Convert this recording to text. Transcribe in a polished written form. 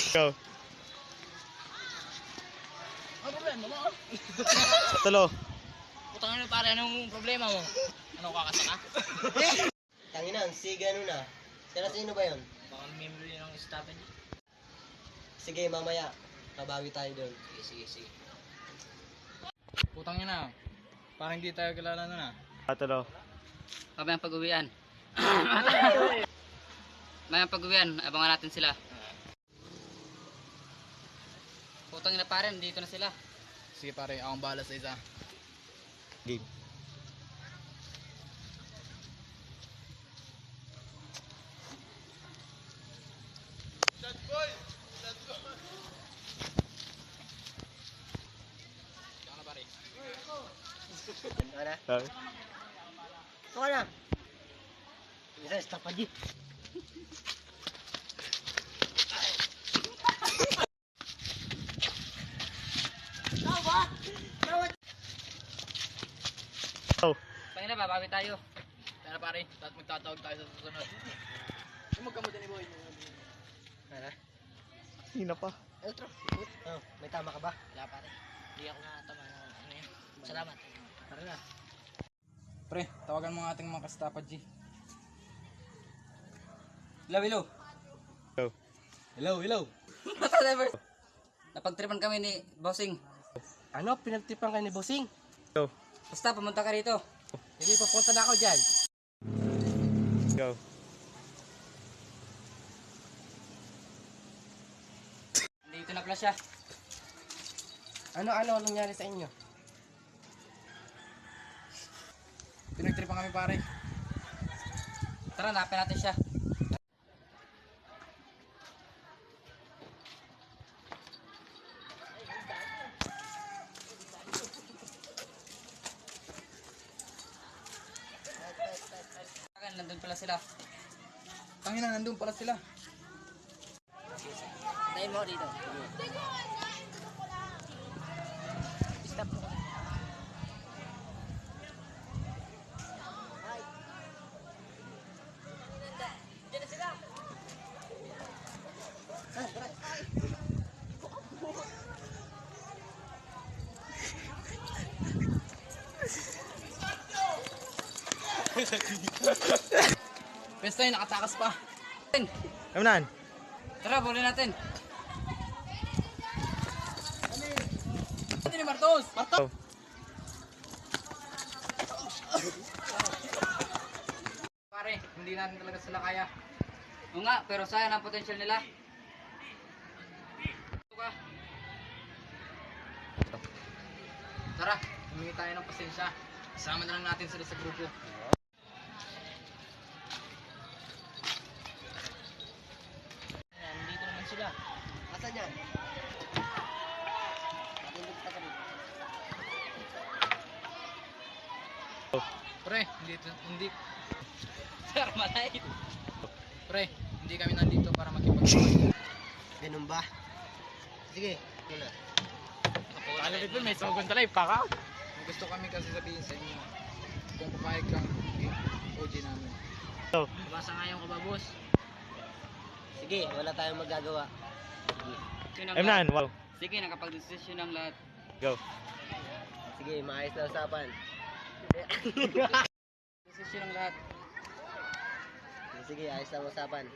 Go. Ano problema mo? Tulo. Putang ina pare, anong problema mo? Ano kakasaka? Tanginan, si gano na. Sino ba yun? Baka memory ng stopper. Sige, mamaya. Kabawi tayo doon. Sige. Putang ina. Parang hindi tayo kilala nun ah. Tulo. Mamayang pag-uwian. Mamayang pag-uwian, abangan natin sila. Putang ina pare, dito na sila. Sige pare, akong bahala sa isa. Game. Ikaw na pare. Ano na? Okay. Ito ka na. Isa, stop pa di. Oh. Pangina, babawi tayo. Tara pare, tapos magtatawag tayo sa susunod. Magkamot ni boy. Ano? Hina pa. Outro. Oh, may tama ka ba? Wala pare. Hindi ako nakatama ng ano yan. Salamat. Tara na. Pre, tawagan mo ang ating mga kastapa G. Hello. Go. Hello. Whatever. Napagtripan kami ni Bossing. Ano? Pinagtipan ka ni Bossing? Go. Basta pumunta ka rito. Sige, papunta na ako dyan. Go. Dito na pala siya. Ano nangyari sa inyo? Pinagtripan kami pare. Tara, napin natin siya. Nandun pala sila. Tangina, nandun pala sila. Tayo mo dito. Stop mo. Pesta yun, nakatakas pa. Kamnan. Tara, bulin natin. Ito ni Martos! Go. Pare, hindi natin talaga sila kaya. Oo nga, pero sayang ang potential nila. Tara, humingi tayo ng pasensya. Isama na lang natin sila sa grupo. Nandito naman sila. Asan yan? Matindog pa kami. Pre, hindi. Sir, malay. Pre, hindi kami nandito para makipag-away. Ganun ba? Sige, muna. Alam mo may sogon talay pa ka? Gusto kami kasi sabihin sa inyo kung papayag kang OG namin. Go. Basta nga yung kababos. Sige, wala tayong magagawa. Kamnan. Wow. Sige, nakapag-desisyon ng lahat. Go. Sige, maayos na usapan. Desisyon ng lahat. Sige, ayos na usapan.